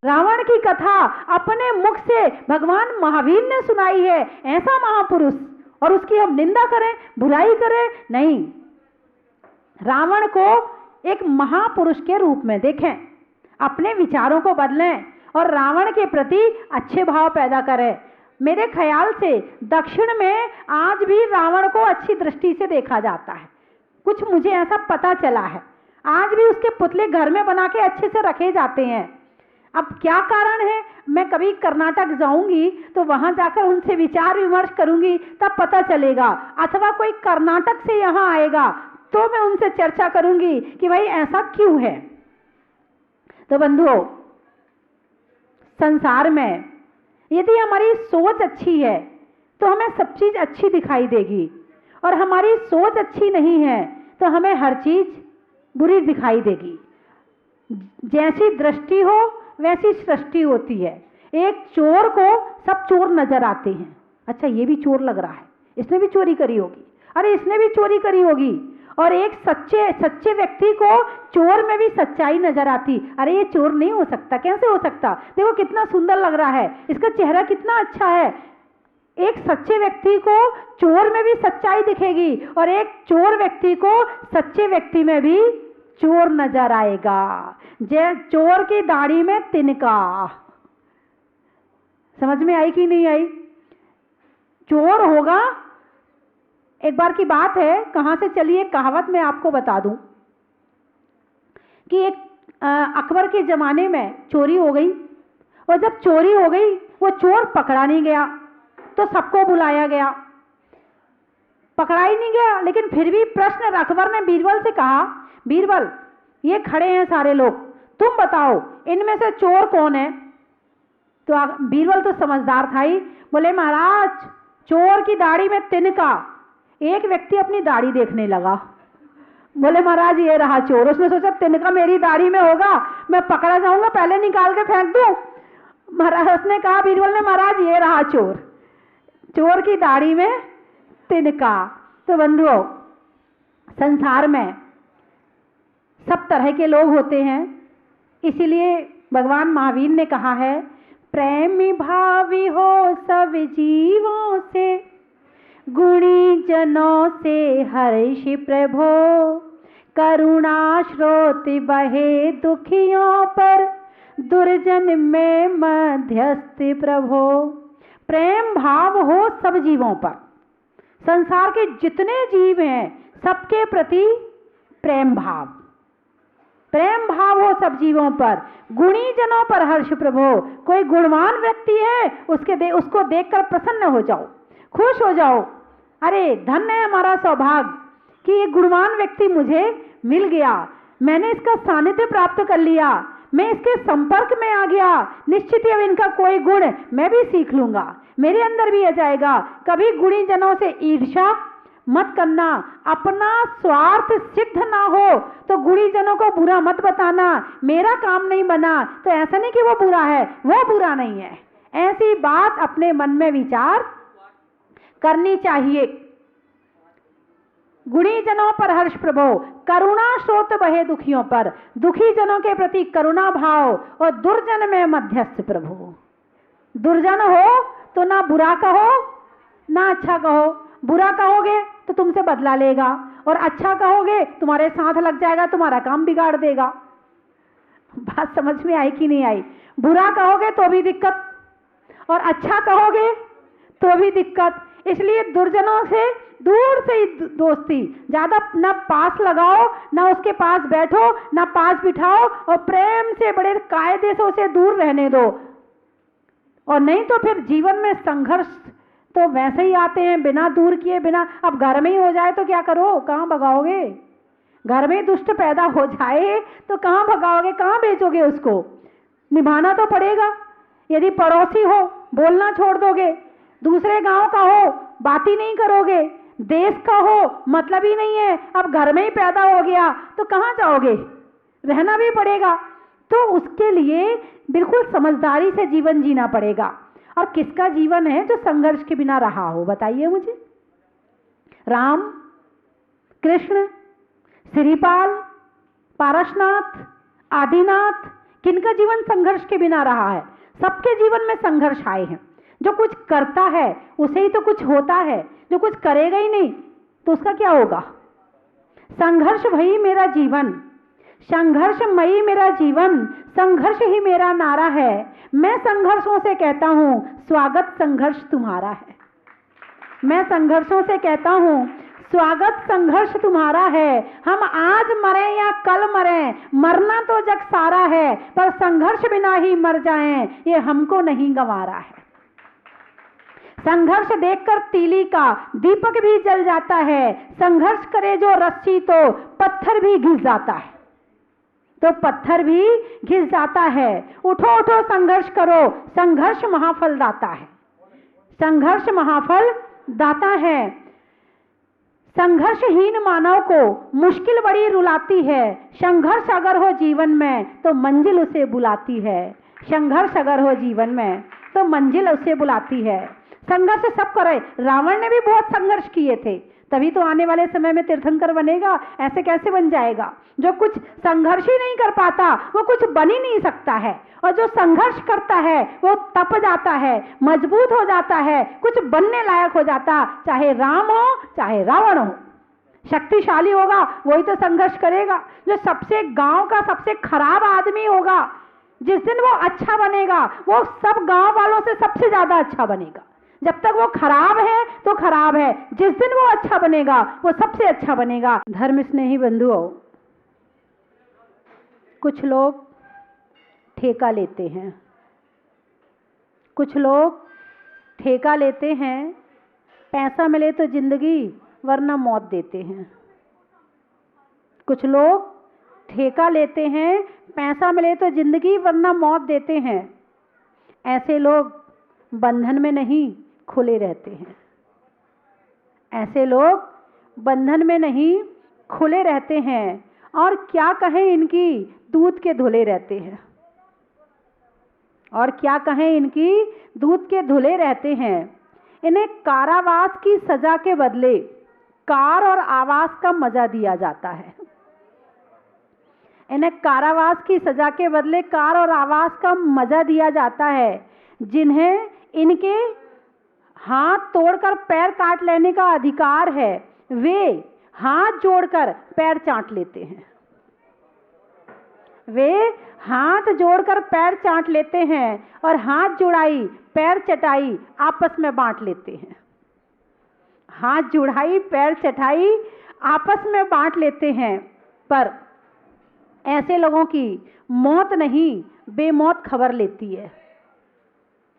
रावण की कथा अपने मुख से भगवान महावीर ने सुनाई है। ऐसा महापुरुष, और उसकी हम निंदा करें, बुराई करें? नहीं। रावण को एक महापुरुष के रूप में देखें, अपने विचारों को बदलें और रावण के प्रति अच्छे भाव पैदा करें। मेरे ख्याल से दक्षिण में आज भी रावण को अच्छी दृष्टि से देखा जाता है, कुछ मुझे ऐसा पता चला है। आज भी उसके पुतले घर में बना के अच्छे से रखे जाते हैं। अब क्या कारण है, मैं कभी कर्नाटक जाऊंगी तो वहां जाकर उनसे विचार विमर्श करूंगी, तब पता चलेगा। अथवा कोई कर्नाटक से यहाँ आएगा तो मैं उनसे चर्चा करूंगी कि भाई ऐसा क्यों है। तो बंधुओं, संसार में यदि हमारी सोच अच्छी है तो हमें सब चीज अच्छी दिखाई देगी, और हमारी सोच अच्छी नहीं है तो हमें हर चीज बुरी दिखाई देगी। जैसी दृष्टि हो वैसी सृष्टि होती है। एक चोर को सब चोर नजर आते हैं, अच्छा ये भी चोर लग रहा है, इसने भी चोरी करी होगी, अरे इसने भी चोरी करी होगी। और एक सच्चे व्यक्ति को चोर में भी सच्चाई नजर आती, अरे ये चोर नहीं हो सकता, कैसे हो सकता, देखो कितना सुंदर लग रहा है, इसका चेहरा कितना अच्छा है। एक सच्चे व्यक्ति को चोर में भी सच्चाई दिखेगी, और एक चोर व्यक्ति को सच्चे व्यक्ति में भी चोर नजर आएगा। चोर की दाढ़ी में तिनका, समझ में आई कि नहीं आई? चोर होगा, एक बार की बात है, कहां से चलिए कहावत मैं आपको बता दूं कि एक अकबर के जमाने में चोरी हो गई, और जब चोरी हो गई वो चोर पकड़ा नहीं गया तो सबको बुलाया गया, पकड़ा ही नहीं गया। लेकिन फिर भी प्रश्न अकबर ने बीरबल से कहा, बीरबल ये खड़े हैं सारे लोग, तुम बताओ इनमें से चोर कौन है? तो बीरबल तो समझदार था ही, बोले महाराज चोर की दाढ़ी में तिनका। एक व्यक्ति अपनी दाढ़ी देखने लगा, बोले महाराज ये रहा चोर। उसने सोचा तिनका मेरी दाढ़ी में होगा, मैं पकड़ा जाऊंगा, पहले निकाल के फेंक दूं। महाराज उसने कहा, बीरबल ने, महाराज ये रहा चोर, चोर की दाढ़ी में तिनका। तो बंधुओं, संसार में सब तरह के लोग होते हैं, इसीलिए भगवान महावीर ने कहा है, प्रेमी भावी हो सब जीवों से, गुणी जनों से हर्षि प्रभो, करुणा स्रोत बहे दुखियों पर, दुर्जन में मध्यस्थ प्रभो। प्रेम भाव हो सब जीवों पर, संसार के जितने जीव हैं सबके प्रति प्रेम भाव, प्रेम भाव हो सब जीवों पर, गुणी जनों पर हर्ष प्रभो। कोई गुणवान व्यक्ति है उसको देखकर प्रसन्न हो जाओ, खुश हो जाओ, अरे धन्य है हमारा सौभाग्य कि ये गुणवान व्यक्ति मुझे मिल गया, मैंने इसका सानिध्य प्राप्त कर लिया, मैं इसके संपर्क में आ गया, निश्चित ही अब इनका कोई गुण मैं भी सीख लूंगा, मेरे अंदर भी आ जाएगा। कभी गुणी जनों से ईर्ष्या मत करना, अपना स्वार्थ सिद्ध ना हो तो गुणी जनों को बुरा मत बताना, मेरा काम नहीं बना तो ऐसा नहीं कि वो बुरा है, वो बुरा नहीं है, ऐसी बात अपने मन में विचार करनी चाहिए। गुणी जनों पर हर्ष प्रभो, करुणा स्रोत बहे दुखियों पर, दुखी जनों के प्रति करुणा भाव, और दुर्जन में मध्यस्थ प्रभु। दुर्जन हो तो ना बुरा कहो ना अच्छा कहो, बुरा कहोगे तो तुमसे बदला लेगा, और अच्छा कहोगे तुम्हारे साथ लग जाएगा, तुम्हारा काम बिगाड़ देगा। बात समझ में आई कि नहीं आई? बुरा कहोगे तो भी दिक्कत, और अच्छा कहोगे तो भी दिक्कत। इसलिए दुर्जनों से दूर से ही दोस्ती, ज्यादा ना पास लगाओ, ना उसके पास बैठो, ना पास बिठाओ, और प्रेम से बड़े कायदे से उसे दूर रहने दो। और नहीं तो फिर जीवन में संघर्ष तो वैसे ही आते हैं, बिना दूर किए, बिना। अब घर में ही हो जाए तो क्या करो, कहाँ भगाओगे? घर में दुष्ट पैदा हो जाए तो कहाँ भगाओगे, कहाँ भेजोगे उसको? निभाना तो पड़ेगा। यदि पड़ोसी हो बोलना छोड़ दोगे, दूसरे गांव का हो बात ही नहीं करोगे, देश का हो मतलब ही नहीं है, अब घर में ही पैदा हो गया तो कहाँ जाओगे? रहना भी पड़ेगा। तो उसके लिए बिल्कुल समझदारी से जीवन जीना पड़ेगा। और किसका जीवन है जो संघर्ष के बिना रहा हो, बताइए मुझे। राम, कृष्ण, श्रीपाल, पारसनाथ, आदिनाथ, किनका जीवन संघर्ष के बिना रहा है? सबके जीवन में संघर्ष आए हैं। जो कुछ करता है उसे ही तो कुछ होता है, जो कुछ करेगा ही नहीं तो उसका क्या होगा? संघर्ष भई मेरा जीवन, संघर्षमयी मेरा जीवन, संघर्ष ही मेरा नारा है। मैं संघर्षों से कहता हूं स्वागत संघर्ष तुम्हारा है। मैं संघर्षों से कहता हूं स्वागत संघर्ष तुम्हारा है। हम आज मरे या कल मरे, मरना तो जग सारा है, पर संघर्ष बिना ही मर जाएं ये हमको नहीं गंवारा है। संघर्ष देखकर तीली का दीपक भी जल जाता है, संघर्ष करे जो रस्सी तो पत्थर भी घिस जाता है, तो पत्थर भी घिस जाता है। उठो उठो संघर्ष करो, संघर्ष महाफल दाता है, संघर्ष महाफल दाता है। संघर्षहीन मानव को मुश्किल बड़ी रुलाती है, संघर्ष अगर हो जीवन में तो मंजिल उसे बुलाती है। संघर्ष अगर हो जीवन में तो मंजिल उसे बुलाती है। संघर्ष सब करे, रावण ने भी बहुत संघर्ष किए थे, तभी तो आने वाले समय में तीर्थंकर बनेगा। ऐसे कैसे बन जाएगा? जो कुछ संघर्ष ही नहीं कर पाता वो कुछ बन ही नहीं सकता है, और जो संघर्ष करता है वो तप जाता है, मजबूत हो जाता है, कुछ बनने लायक हो जाता। चाहे राम हो चाहे रावण हो, शक्तिशाली होगा वही तो संघर्ष करेगा। जो सबसे गांव का सबसे खराब आदमी होगा, जिस दिन वो अच्छा बनेगा वो सब गांव वालों से सबसे ज्यादा अच्छा बनेगा। जब तक वो खराब है तो खराब है, जिस दिन वो अच्छा बनेगा वो सबसे अच्छा बनेगा। धर्म स्नेही बंधुओं, कुछ लोग ठेका लेते हैं, कुछ लोग ठेका लेते हैं, पैसा मिले तो जिंदगी वरना मौत देते हैं। कुछ लोग ठेका लेते हैं, पैसा मिले तो जिंदगी वरना मौत देते हैं। ऐसे लोग बंधन में नहीं खुले रहते हैं, ऐसे लोग बंधन में नहीं खुले रहते हैं, और क्या कहें इनकी दूध के धुले रहते हैं, और क्या कहें इनकी दूध के धुले रहते हैं। इन्हें कारावास की सजा के बदले कार और आवास का मजा दिया जाता है। इन्हें कारावास की सजा के बदले कार और आवास का मजा दिया जाता है। जिन्हें इनके हाथ तोड़कर पैर काट लेने का अधिकार है, वे हाथ जोड़कर पैर चाट लेते हैं, वे हाथ जोड़कर पैर चाट लेते हैं, और हाथ जुड़ाई पैर चटाई आपस में बांट लेते हैं। हाथ जुड़ाई पैर चटाई आपस में बांट लेते हैं। पर ऐसे लोगों की मौत नहीं बेमौत खबर लेती है,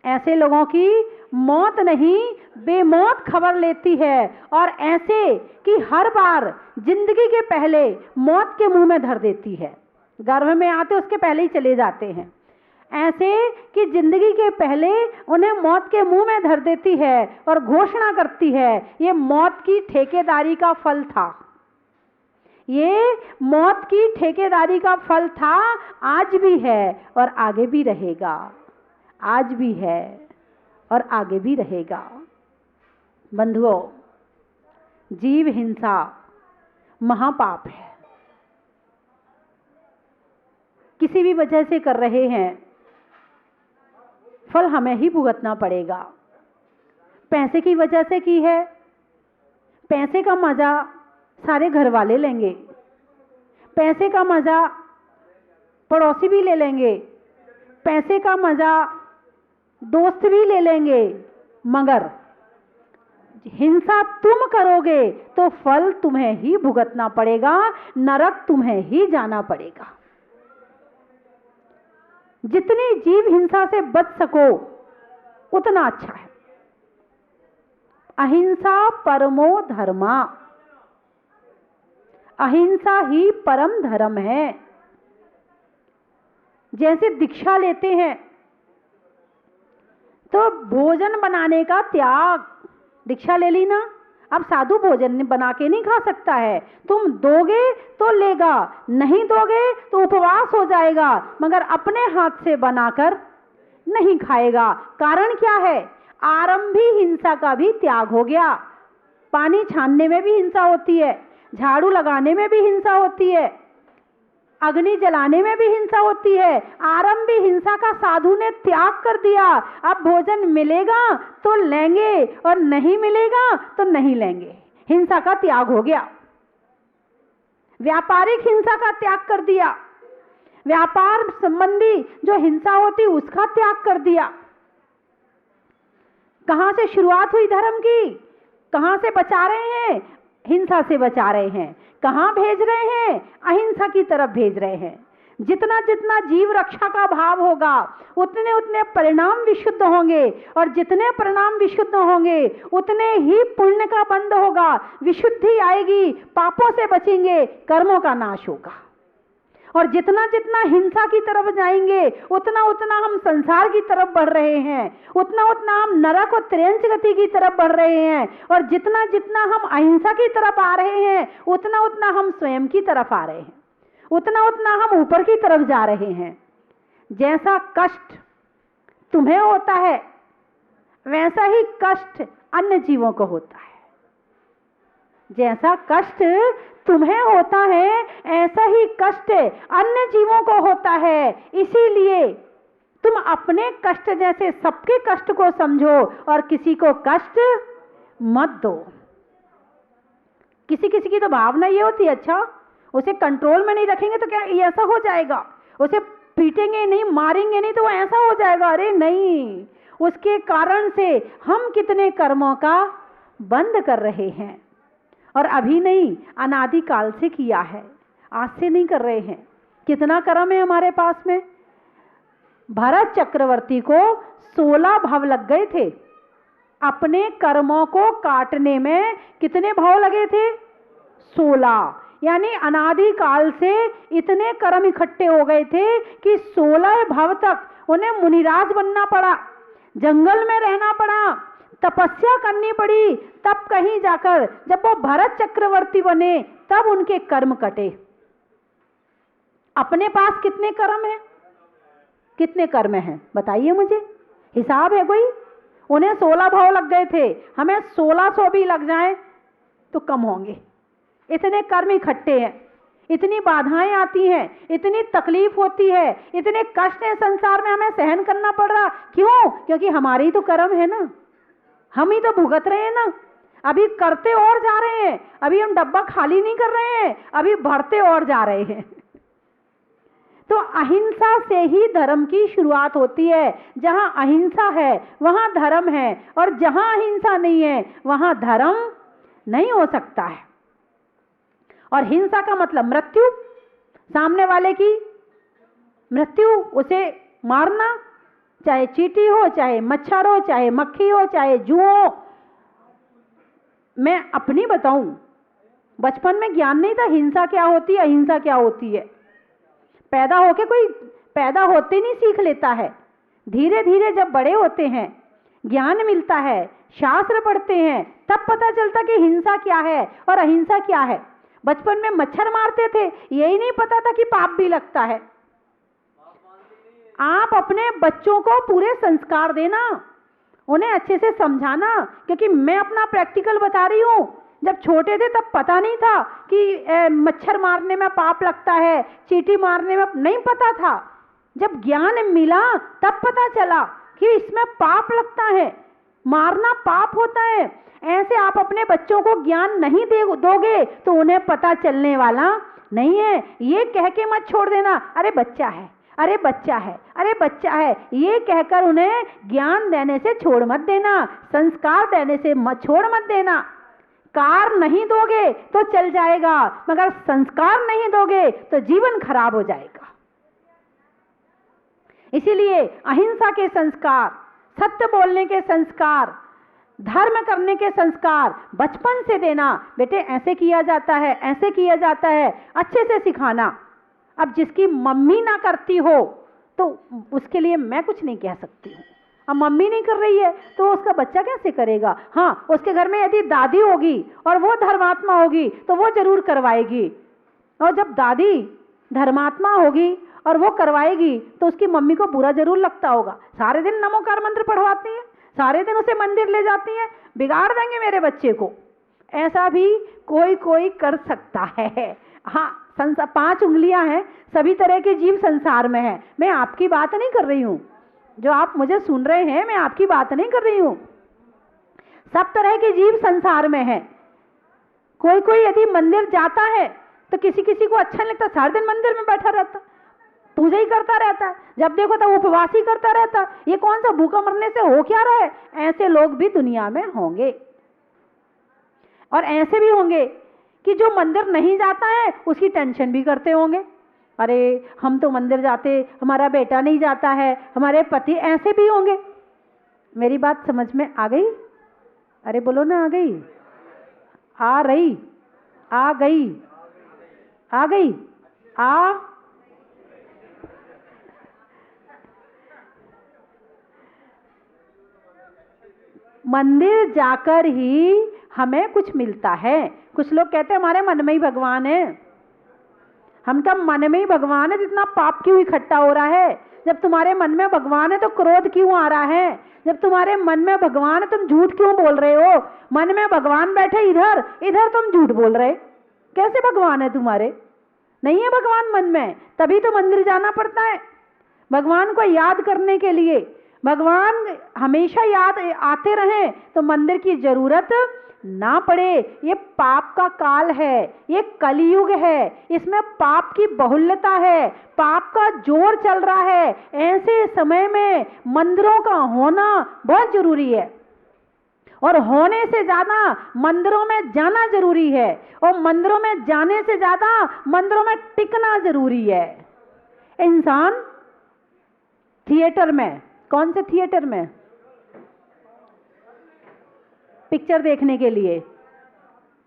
ऐसे लोगों की मौत नहीं बेमौत खबर लेती है, और ऐसे कि हर बार जिंदगी के पहले मौत के मुंह में धर देती है। गर्भ में आते उसके पहले ही चले जाते हैं। ऐसे कि जिंदगी के पहले उन्हें मौत के मुंह में धर देती है और घोषणा करती है ये मौत की ठेकेदारी का फल था, ये मौत की ठेकेदारी का फल था, आज भी है और आगे भी रहेगा, आज भी है और आगे भी रहेगा। बंधुओं, जीव हिंसा महापाप है। किसी भी वजह से कर रहे हैं, फल हमें ही भुगतना पड़ेगा। पैसे की वजह से की है, पैसे का मजा सारे घर वाले लेंगे, पैसे का मजा पड़ोसी भी ले लेंगे, पैसे का मजा दोस्त भी ले लेंगे, मगर हिंसा तुम करोगे तो फल तुम्हें ही भुगतना पड़ेगा, नरक तुम्हें ही जाना पड़ेगा। जितनी जीव हिंसा से बच सको उतना अच्छा है। अहिंसा परमो धर्मा, अहिंसा ही परम धर्म है। जैसे दीक्षा लेते हैं तो भोजन बनाने का त्याग, दीक्षा ले ली ना, अब साधु भोजन बना के नहीं खा सकता है। तुम दोगे तो लेगा, नहीं दोगे तो उपवास हो जाएगा, मगर अपने हाथ से बनाकर नहीं खाएगा। कारण क्या है? आरंभी हिंसा का भी त्याग हो गया। पानी छानने में भी हिंसा होती है, झाड़ू लगाने में भी हिंसा होती है, अग्नि जलाने में भी हिंसा होती है। आरंभ भी हिंसा का साधु ने त्याग कर दिया। अब भोजन मिलेगा तो लेंगे और नहीं मिलेगा तो नहीं लेंगे। हिंसा का त्याग हो गया। व्यापारिक हिंसा का त्याग कर दिया। व्यापार संबंधी जो हिंसा होती उसका त्याग कर दिया। कहां से शुरुआत हुई धर्म की? कहां से बचा रहे हैं? हिंसा से बचा रहे हैं। कहां भेज रहे हैं? अहिंसा की तरफ भेज रहे हैं। जितना जितना जीव रक्षा का भाव होगा उतने उतने परिणाम विशुद्ध होंगे, और जितने परिणाम विशुद्ध होंगे उतने ही पुण्य का बंध होगा, विशुद्धि आएगी, पापों से बचेंगे, कर्मों का नाश होगा। और जितना जितना हिंसा की तरफ जाएंगे उतना उतना हम संसार की तरफ बढ़ रहे हैं, उतना उतना हम नरक और त्रेंच गति की तरफ बढ़ रहे हैं। और जितना जितना हम अहिंसा की तरफ आ रहे हैं उतना उतना हम स्वयं की तरफ आ रहे हैं, उतना उतना हम ऊपर की तरफ जा रहे हैं। जैसा कष्ट तुम्हें होता है वैसा ही कष्ट अन्य जीवों को होता है। जैसा कष्ट तुम्हें होता है ऐसा ही कष्ट अन्य जीवों को होता है। इसीलिए तुम अपने कष्ट जैसे सबके कष्ट को समझो और किसी को कष्ट मत दो। किसी किसी की तो भावना ये होती है, अच्छा उसे कंट्रोल में नहीं रखेंगे तो क्या ये ऐसा हो जाएगा, उसे पीटेंगे नहीं, मारेंगे नहीं तो वो ऐसा हो जाएगा। अरे नहीं, उसके कारण से हम कितने कर्मों का बंद कर रहे हैं। और अभी नहीं, अनादि काल से किया है, आज से नहीं कर रहे हैं। कितना कर्म है हमारे पास में। भरत चक्रवर्ती को 16 भव लग गए थे। अपने कर्मों को काटने में कितने भव लगे थे? 16। यानी अनादि काल से इतने कर्म इकट्ठे हो गए थे कि 16 भव तक उन्हें मुनिराज बनना पड़ा, जंगल में रहना पड़ा, तपस्या करनी पड़ी। तब कहीं जाकर जब वो भरत चक्रवर्ती बने तब उनके कर्म कटे। अपने पास कितने कर्म हैं? कितने कर्म हैं बताइए मुझे, हिसाब है कोई? उन्हें 16 भव लग गए थे, हमें 1600 भी लग जाए तो कम होंगे। इतने कर्म इकट्ठे हैं, इतनी बाधाएं आती हैं, इतनी तकलीफ होती है, इतने कष्ट है संसार में हमें सहन करना पड़ रहा। क्यों? क्योंकि हमारे ही तो कर्म है ना, हम ही तो भुगत रहे हैं ना। अभी करते और जा रहे हैं, अभी हम डब्बा खाली नहीं कर रहे हैं, अभी भरते और जा रहे हैं। तो अहिंसा से ही धर्म की शुरुआत होती है। जहां अहिंसा है वहां धर्म है, और जहां अहिंसा नहीं है वहां धर्म नहीं हो सकता है। और हिंसा का मतलब मृत्यु, सामने वाले की मृत्यु, उसे मारना, चाहे चींटी हो, चाहे मच्छर हो, चाहे मक्खी हो, चाहे जू हो। मैं अपनी बताऊं, बचपन में ज्ञान नहीं था हिंसा क्या होती है, अहिंसा क्या होती है। पैदा होके कोई पैदा होते नहीं सीख लेता है, धीरे धीरे जब बड़े होते हैं, ज्ञान मिलता है, शास्त्र पढ़ते हैं, तब पता चलता कि हिंसा क्या है और अहिंसा क्या है। बचपन में मच्छर मारते थे, यही नहीं पता था कि पाप भी लगता है। आप अपने बच्चों को पूरे संस्कार देना, उन्हें अच्छे से समझाना, क्योंकि मैं अपना प्रैक्टिकल बता रही हूं। जब छोटे थे तब पता नहीं था कि मच्छर मारने में पाप लगता है, चींटी मारने में नहीं पता था। जब ज्ञान मिला तब पता चला कि इसमें पाप लगता है, मारना पाप होता है। ऐसे आप अपने बच्चों को ज्ञान नहीं दोगे तो उन्हें पता चलने वाला नहीं है। ये कह के मत छोड़ देना, अरे बच्चा है, अरे बच्चा है, अरे बच्चा है, ये कहकर उन्हें ज्ञान देने से छोड़ मत देना, संस्कार देने से छोड़ मत देना। कार नहीं दोगे तो चल जाएगा, मगर संस्कार नहीं दोगे तो जीवन खराब हो जाएगा। इसीलिए अहिंसा के संस्कार, सत्य बोलने के संस्कार, धर्म करने के संस्कार बचपन से देना। बेटे ऐसे किया जाता है, ऐसे किया जाता है, अच्छे से सिखाना। अब जिसकी मम्मी ना करती हो तो उसके लिए मैं कुछ नहीं कह सकती हूँ। अब मम्मी नहीं कर रही है तो उसका बच्चा कैसे करेगा। हाँ, उसके घर में यदि दादी होगी और वो धर्मात्मा होगी तो वो जरूर करवाएगी। और जब दादी धर्मात्मा होगी और वो करवाएगी तो उसकी मम्मी को बुरा जरूर लगता होगा। सारे दिन नमोकार मंत्र पढ़वाती है, सारे दिन उसे मंदिर ले जाती है, बिगाड़ देंगे मेरे बच्चे को। ऐसा भी कोई कोई कर सकता है। हाँ, 5 उंगलियां हैं, सभी तरह के जीव संसार में हैं। मैं आपकी बात नहीं कर रही हूं, जो आप मुझे सुन रहे हैं, मैं आपकी बात नहीं कर रही हूं। सब तरह के जीव संसार में हैं। कोई कोई यदि मंदिर जाता है तो किसी किसी को अच्छा नहीं लगता, सारा दिन मंदिर में बैठा रहता, पूजा ही करता रहता है, जब देखो तो उपवास ही करता रहता, ये कौन सा भूखा मरने से हो क्या रहा है। ऐसे लोग भी दुनिया में होंगे। और ऐसे भी होंगे कि जो मंदिर नहीं जाता है उसकी टेंशन भी करते होंगे, अरे हम तो मंदिर जाते, हमारा बेटा नहीं जाता है, हमारे पति, ऐसे भी होंगे। मेरी बात समझ में आ गई? अरे बोलो ना, आ गई? आ रही? आ गई? आ गई? आ मंदिर जाकर ही हमें कुछ मिलता है। कुछ लोग कहते हैं हमारे मन में ही भगवान है। हम कब मन में ही भगवान है, जितना पाप क्यों इकट्ठा हो रहा है? जब तुम्हारे मन में भगवान है तो क्रोध क्यों आ रहा है? जब तुम्हारे मन में भगवान है तुम झूठ क्यों बोल रहे हो? मन में भगवान बैठे इधर, इधर तुम झूठ बोल रहे, कैसे भगवान है तुम्हारे? नहीं है भगवान मन में, तभी तो मंदिर जाना पड़ता है भगवान को याद करने के लिए। भगवान हमेशा याद आते रहें तो मंदिर की जरूरत ना पड़े। ये पाप का काल है, ये कलयुग है, इसमें पाप की बहुलता है, पाप का जोर चल रहा है। ऐसे समय में मंदिरों का होना बहुत जरूरी है, और होने से ज्यादा मंदिरों में जाना जरूरी है, और मंदिरों में जाने से ज्यादा मंदिरों में टिकना जरूरी है। इंसान थिएटर में, कौन से थिएटर में? पिक्चर देखने के लिए,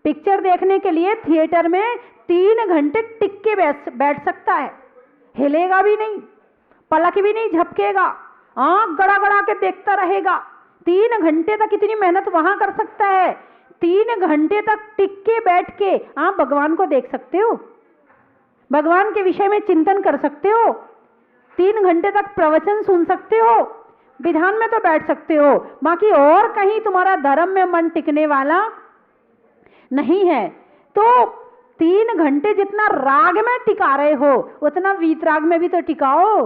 पिक्चर देखने के लिए थिएटर में 3 घंटे टिक के बैठ सकता है, हिलेगा भी नहीं, पलक भी नहीं झपकेगा, आंख गड़ा गड़ा के देखता रहेगा। 3 घंटे तक इतनी मेहनत वहां कर सकता है। 3 घंटे तक टिक के बैठ के आप भगवान को देख सकते हो, भगवान के विषय में चिंतन कर सकते हो, 3 घंटे तक प्रवचन सुन सकते हो, विधान में तो बैठ सकते हो, बाकी और कहीं तुम्हारा धर्म में मन टिकने वाला नहीं है। तो 3 घंटे जितना राग में टिका रहे हो उतना वीतराग में भी तो टिकाओ।